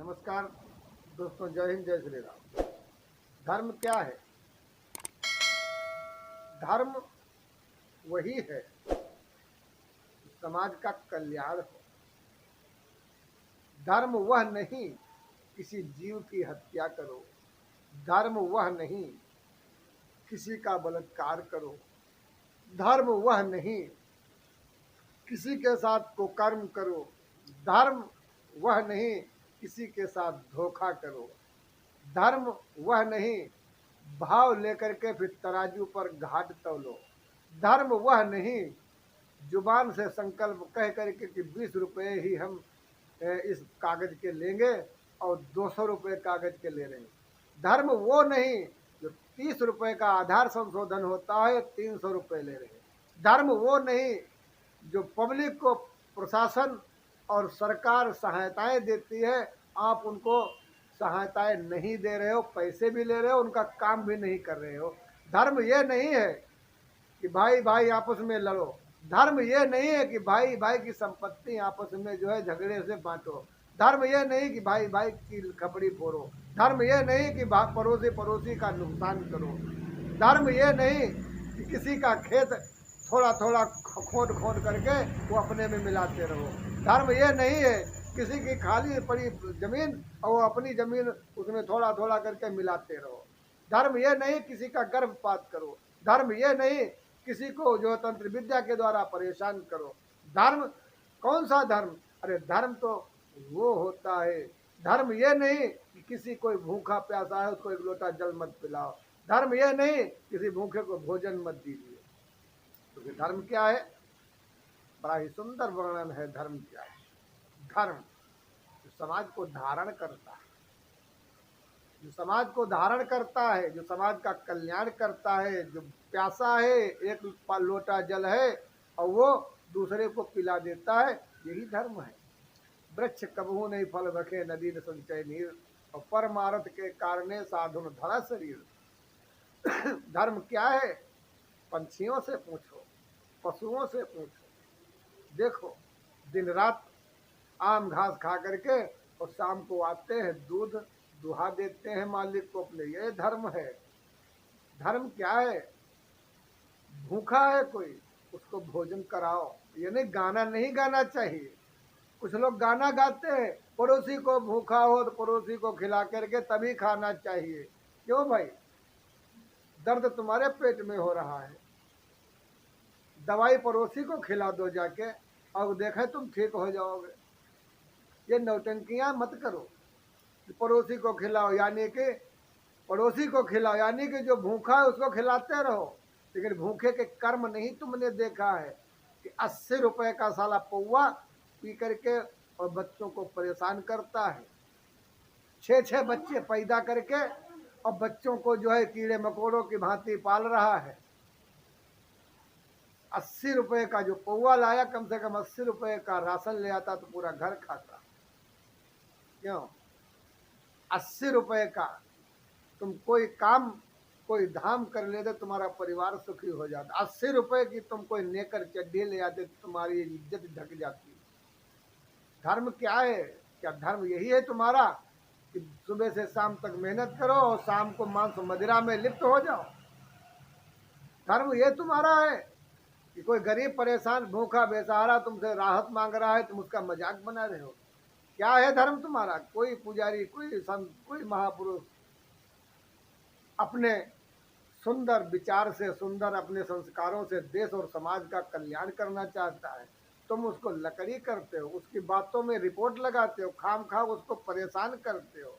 नमस्कार दोस्तों, जय हिंद, जय श्री राम। धर्म क्या है? धर्म वही है समाज का कल्याण हो। धर्म वह नहीं किसी जीव की हत्या करो। धर्म वह नहीं किसी का बलात्कार करो। धर्म वह नहीं किसी के साथ कुकर्म करो। धर्म वह नहीं किसी के साथ धोखा करो। धर्म वह नहीं भाव लेकर के फिर तराजू पर घाट तौलो। धर्म वह नहीं जुबान से संकल्प कह करके कि 20 रुपये ही हम इस कागज के लेंगे और 200 रुपये कागज के ले रहे हैं। धर्म वो नहीं जो 30 रुपये का आधार संशोधन होता है 300 रुपये ले रहे हैं। धर्म वो नहीं जो पब्लिक को प्रशासन और सरकार सहायताएं देती है, आप उनको सहायताएं नहीं दे रहे हो, पैसे भी ले रहे हो, उनका काम भी नहीं कर रहे हो। धर्म ये नहीं है कि भाई भाई आपस में लड़ो। धर्म ये नहीं है कि भाई भाई की संपत्ति आपस में जो है झगड़े से बांटो। धर्म ये नहीं कि भाई भाई की खपड़ी फोड़ो। धर्म ये नहीं कि पड़ोसी पड़ोसी का नुकसान करो। धर्म ये नहीं कि किसी का खेत थोड़ा थोड़ा खोद खोद करके वो अपने में मिलाते रहो। धर्म ये नहीं है किसी की खाली पड़ी जमीन और वो अपनी जमीन उसमें थोड़ा थोड़ा करके मिलाते रहो। धर्म ये नहीं किसी का गर्भपात करो। धर्म ये नहीं किसी को जो तंत्र विद्या के द्वारा परेशान करो। धर्म कौन सा धर्म? अरे धर्म तो वो होता है। धर्म ये नहीं कि किसी कोई भूखा प्यासा है उसको एक लोटा जल मत पिलाओ। धर्म ये नहीं किसी भूखे को भोजन मत दीजिए। तो धर्म क्या है? बड़ा ही सुंदर वर्णन है धर्म क्या है। धर्म जो समाज को धारण करता है, जो समाज को धारण करता है, जो समाज का कल्याण करता है, जो प्यासा है एक लोटा जल है और वो दूसरे को पिला देता है, यही धर्म है। वृक्ष कबहू नहीं फल रखे, नदी न संचय नीर, और परमार्थ के कारणे साधुन धरा शरीर। धर्म क्या है? पंछियों से पूछो, पशुओं से पूछो। देखो दिन रात आम घास खा करके और शाम को आते हैं, दूध दुहा देते हैं मालिक को अपने। ये धर्म है। धर्म क्या है? भूखा है कोई, उसको भोजन कराओ। ये नहीं गाना नहीं गाना चाहिए। कुछ लोग गाना गाते हैं, पड़ोसी को भूखा हो तो पड़ोसी को खिला करके तभी खाना चाहिए। क्यों भाई? दर्द तुम्हारे पेट में हो रहा है, दवाई पड़ोसी को खिला दो जाके और देखें तुम ठीक हो जाओगे। ये नौटंकियां मत करो। पड़ोसी को खिलाओ यानी कि पड़ोसी को खिलाओ यानी कि जो भूखा है उसको खिलाते रहो, लेकिन भूखे के कर्म नहीं तुमने देखा है कि 80 रुपए का साला पौवा पी करके और बच्चों को परेशान करता है। 6 बच्चे पैदा करके और बच्चों को जो है कीड़े मकोड़ों की भांति पाल रहा है। 80 रुपए का जो पौवा लाया, कम से कम 80 रुपए का राशन ले आता तो पूरा घर खाता। क्यों? 80 रुपए का तुम कोई काम कोई धाम कर लेते तुम्हारा परिवार सुखी हो जाता। 80 रुपए की तुम कोई नेकर चड्डी ले आते तो तुम्हारी इज्जत ढक जाती। धर्म क्या है? क्या धर्म यही है तुम्हारा कि सुबह से शाम तक मेहनत करो और शाम को मांस मदिरा में लिप्त हो जाओ? धर्म ये तुम्हारा है कि कोई गरीब परेशान भूखा बेसहारा तुमसे राहत मांग रहा है, तुम उसका मजाक बना रहे हो? क्या है धर्म तुम्हारा? कोई पुजारी, कोई संत, कोई महापुरुष अपने सुंदर विचार से, सुंदर अपने संस्कारों से देश और समाज का कल्याण करना चाहता है, तुम उसको लकड़ी करते हो, उसकी बातों में रिपोर्ट लगाते हो, खाम खाम उसको परेशान करते हो।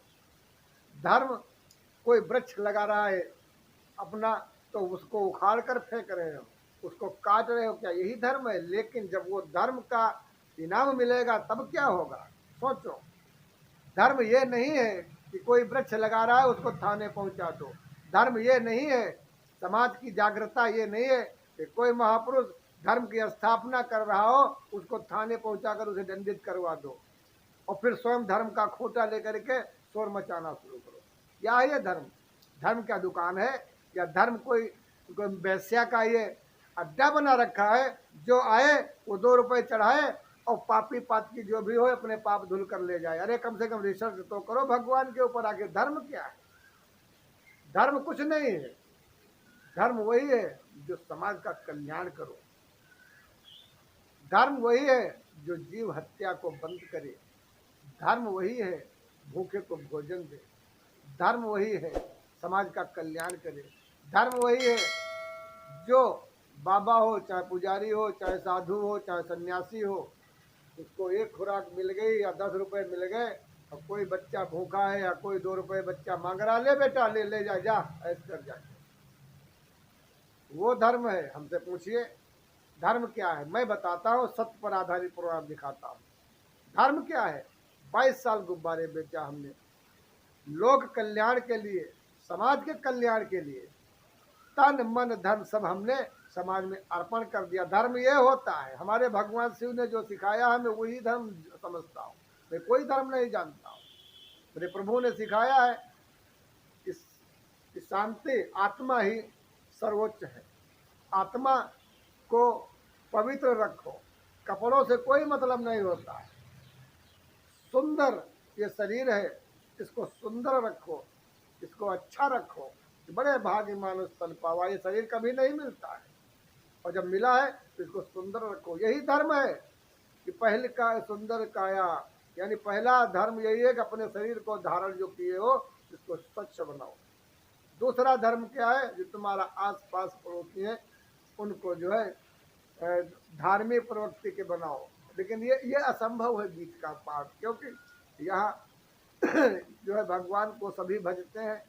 धर्म कोई वृक्ष लगा रहा है अपना तो उसको उखाड़ कर फेंक रहे हो, उसको काट रहे हो, क्या यही धर्म है? लेकिन जब वो धर्म का इनाम मिलेगा तब क्या होगा? सोचो। धर्म ये नहीं है कि कोई वृक्ष लगा रहा है उसको थाने पहुंचा दो। धर्म ये नहीं है, समाज की जागृता ये नहीं है कि कोई महापुरुष धर्म की स्थापना कर रहा हो उसको थाने पहुंचाकर उसे दंडित करवा दो और फिर स्वयं धर्म का खूंटा लेकर के शोर मचाना शुरू करो। क्या है ये धर्म? धर्म क्या दुकान है? या धर्म कोई वेश्या का ये अड्डा बना रखा है? जो आए वो 2 रुपए चढ़ाए और पापी पातकी जो भी हो अपने पाप धुल कर ले जाए। अरे कम से कम रिसर्च तो करो भगवान के ऊपर। आगे धर्म क्या है? धर्म कुछ नहीं है। धर्म वही है जो समाज का कल्याण करो। धर्म वही है जो जीव हत्या को बंद करे। धर्म वही है भूखे को भोजन दे। धर्म वही है समाज का कल्याण करे। धर्म वही है जो बाबा हो, चाहे पुजारी हो, चाहे साधु हो, चाहे सन्यासी हो, उसको एक खुराक मिल गई या 10 रुपए मिल गए, और कोई बच्चा भूखा है या कोई 2 रुपए बच्चा मांग रहा, ले बेटा ले ले जा, जा ऐसे कर जा। वो धर्म है। हमसे पूछिए धर्म क्या है? मैं बताता हूँ, सत्य पर आधारित प्रोग्राम दिखाता हूँ। धर्म क्या है? 22 साल गुब्बारे बेचा हमने, लोक कल्याण के लिए, समाज के कल्याण के लिए तन मन धन सब हमने समाज में अर्पण कर दिया। धर्म ये होता है। हमारे भगवान शिव ने जो सिखाया है मैं वही धर्म समझता हूँ। मैं कोई धर्म नहीं जानता हूँ। मेरे प्रभु ने सिखाया है इस शांति आत्मा ही सर्वोच्च है। आत्मा को पवित्र रखो, कपड़ों से कोई मतलब नहीं होता है। सुंदर ये शरीर है, इसको सुंदर रखो, इसको अच्छा रखो। बड़े भाग्य मानुष तन पावा, ये शरीर कभी नहीं मिलता है, और जब मिला है तो इसको सुंदर रखो। यही धर्म है कि पहले का सुंदर काया, यानी पहला धर्म यही है कि अपने शरीर को धारण जो किए हो इसको स्वच्छ बनाओ। दूसरा धर्म क्या है? जो तुम्हारा आस पास पड़ोसी है उनको जो है धार्मिक प्रवृत्ति के बनाओ। लेकिन ये असंभव है बीच का पाठ, क्योंकि यहाँ जो है भगवान को सभी भजते हैं।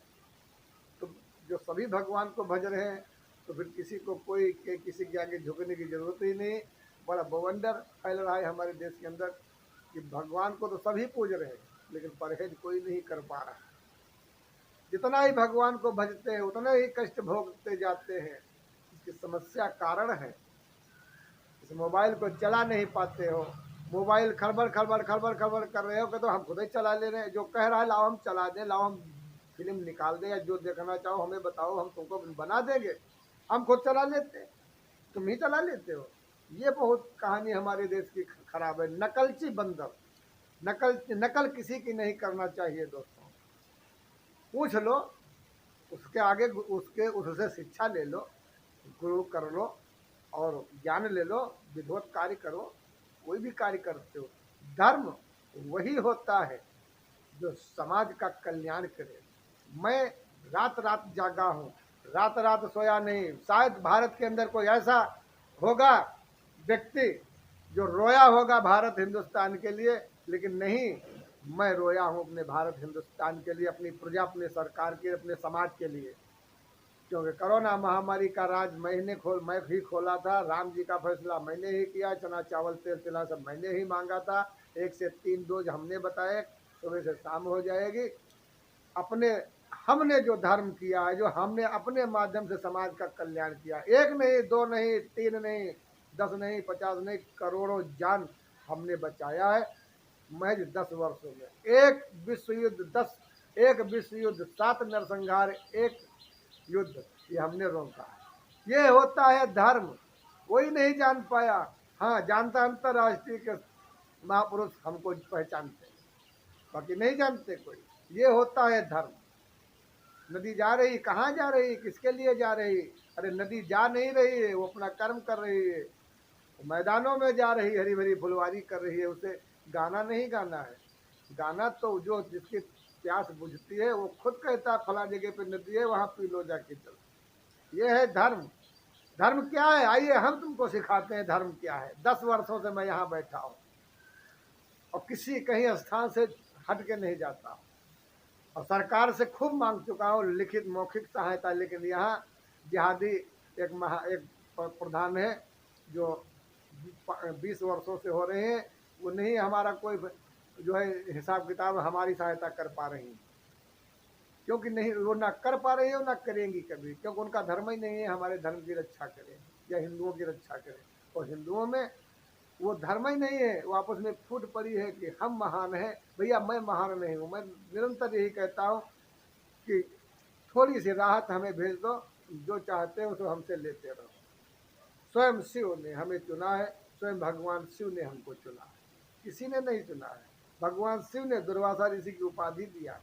तो जो सभी भगवान को भज रहे हैं तो फिर किसी को कोई किसी के आगे झुकने की जरूरत ही नहीं। बड़ा बवंडर फैल रहा है हमारे देश के अंदर कि भगवान को तो सभी पूज रहे हैं लेकिन परहेज कोई नहीं कर पा रहा है। जितना ही भगवान को भजते हैं उतना ही कष्ट भोगते जाते हैं। इसकी समस्या कारण है, इस मोबाइल को चला नहीं पाते हो। मोबाइल खड़बड़ खड़बड़ खड़बड़ खड़बड़ कर रहे हो कि तो हम खुद ही चला ले रहे हैं। जो कह रहा है लाओ हम चला दें, लाओ हम फिल्म निकाल दें, या जो देखना चाहो हमें बताओ, हम तुमको बना देंगे। हम खुद चला लेते हैं, तुम ही चला लेते हो। ये बहुत कहानी हमारे देश की खराब है। नकलची बंदर, नकल किसी की नहीं करना चाहिए दोस्तों। पूछ लो उसके आगे, उससे शिक्षा ले लो, गुरु कर लो और ज्ञान ले लो, विधिवत कार्य करो। कोई भी कार्य करते हो, धर्म वही होता है जो समाज का कल्याण करे। मैं रात रात जागा हूँ, रात रात सोया नहीं। शायद भारत के अंदर कोई ऐसा होगा व्यक्ति जो रोया होगा भारत हिंदुस्तान के लिए, लेकिन नहीं, मैं रोया हूँ अपने भारत हिंदुस्तान के लिए, अपनी प्रजा, अपने सरकार के, अपने समाज के लिए। क्योंकि कोरोना महामारी का राज मैं ही खोला था। राम जी का फैसला मैंने ही किया। चना चावल तेल तिला सब मैंने ही मांगा था। 1 से 3 डोज हमने बताए, सुबह से शाम हो जाएगी। हमने जो धर्म किया है, जो हमने अपने माध्यम से समाज का कल्याण किया, 1 नहीं, 2 नहीं, 3 नहीं, 10 नहीं, 50 नहीं, करोड़ों जान हमने बचाया है महज 10 वर्षों में। एक विश्व युद्ध, 7 नरसंहार, 1 युद्ध, ये हमने रोका है। ये होता है धर्म। कोई नहीं जान पाया। हाँ, जानता अंतरराष्ट्रीय के महापुरुष हमको पहचानते, बाकी नहीं जानते कोई। ये होता है धर्म। नदी जा रही, कहाँ जा रही, किसके लिए जा रही? अरे नदी जा नहीं रही है, वो अपना कर्म कर रही है, मैदानों में जा रही, हरी भरी फुलवारी कर रही है। उसे गाना नहीं गाना है। गाना तो जो जिसकी प्यास बुझती है वो खुद कहता है फला जगह पे नदी है, वहाँ पी लो जाके चलो। ये है धर्म। धर्म क्या है? आइए हम तुमको सिखाते हैं धर्म क्या है। 10 वर्षों से मैं यहाँ बैठा हूँ और किसी कहीं स्थान से हट के नहीं जाता, और सरकार से खूब मांग चुका हूँ लिखित मौखिक सहायता। लेकिन यहाँ जिहादी एक प्रधान है जो 20 वर्षों से हो रहे हैं, वो नहीं हमारा कोई जो है हिसाब किताब हमारी सहायता कर पा रही, क्योंकि नहीं, वो ना कर पा रही है, ना करेंगी कभी, क्योंकि उनका धर्म ही नहीं है हमारे धर्म की रक्षा करें या हिंदुओं की रक्षा करें। और हिंदुओं में वो धर्म ही नहीं है। वो आपस में फूट पड़ी है कि हम महान हैं। भैया मैं महान नहीं हूँ। मैं निरंतर यही कहता हूँ कि थोड़ी सी राहत हमें भेज दो, जो चाहते हो तो हमसे लेते रहो। स्वयं शिव ने हमें चुना है, स्वयं भगवान शिव ने हमको चुना है, किसी ने नहीं चुना है। भगवान शिव ने दुर्वासा ऋषि की उपाधि दिया,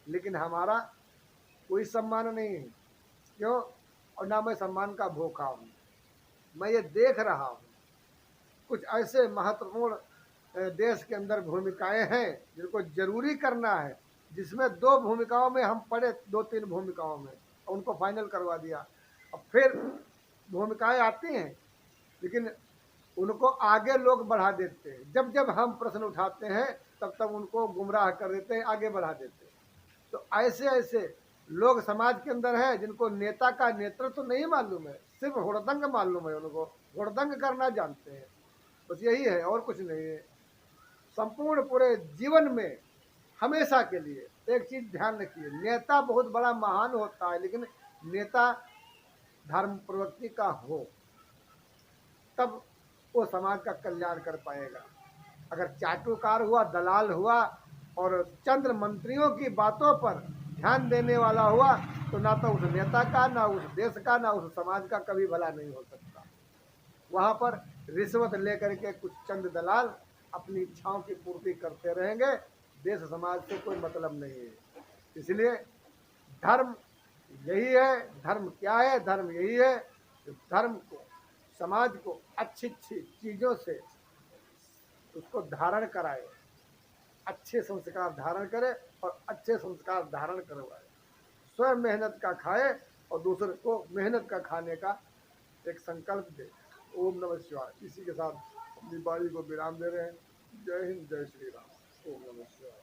लेकिन हमारा कोई सम्मान नहीं है। क्यों? और ना मैं सम्मान का भूखा हूँ। मैं ये देख रहा हूँ कुछ ऐसे महत्वपूर्ण देश के अंदर भूमिकाएं हैं जिनको जरूरी करना है, जिसमें 2 भूमिकाओं में हम पढ़े, 2-3 भूमिकाओं में, और उनको फाइनल करवा दिया। और फिर भूमिकाएं आती हैं, लेकिन उनको आगे लोग बढ़ा देते हैं। जब जब हम प्रश्न उठाते हैं तब तब उनको गुमराह कर देते हैं, आगे बढ़ा देते हैं। तो ऐसे ऐसे लोग समाज के अंदर हैं जिनको नेता का नेतृत्व तो नहीं मालूम है, सिर्फ हुड़दंग मालूम है, उनको हुड़दंग करना जानते हैं, बस यही है और कुछ नहीं है। संपूर्ण पूरे जीवन में हमेशा के लिए एक चीज ध्यान रखिए, नेता बहुत बड़ा महान होता है, लेकिन नेता धर्म प्रवृत्ति का हो, तब वो समाज का कल्याण कर पाएगा। अगर चाटुकार हुआ, दलाल हुआ और चंद्र मंत्रियों की बातों पर ध्यान देने वाला हुआ, तो ना तो उस नेता का, ना उस देश का, ना उस समाज का कभी भला नहीं हो सकता। वहां पर रिश्वत लेकर के कुछ चंद दलाल अपनी इच्छाओं की पूर्ति करते रहेंगे, देश समाज से कोई मतलब नहीं है। इसलिए धर्म यही है। धर्म क्या है? धर्म यही है कि धर्म को, समाज को अच्छी अच्छी चीज़ों से उसको धारण कराए, अच्छे संस्कार धारण करे और अच्छे संस्कार धारण करवाए, स्वयं मेहनत का खाए और दूसरे को मेहनत का खाने का एक संकल्प दे। ओम नमः शिवाय। इसी के साथ अपनी वाणी को विराम दे रहे हैं। जय हिंद, जय श्री राम। ओम नमः शिवाय।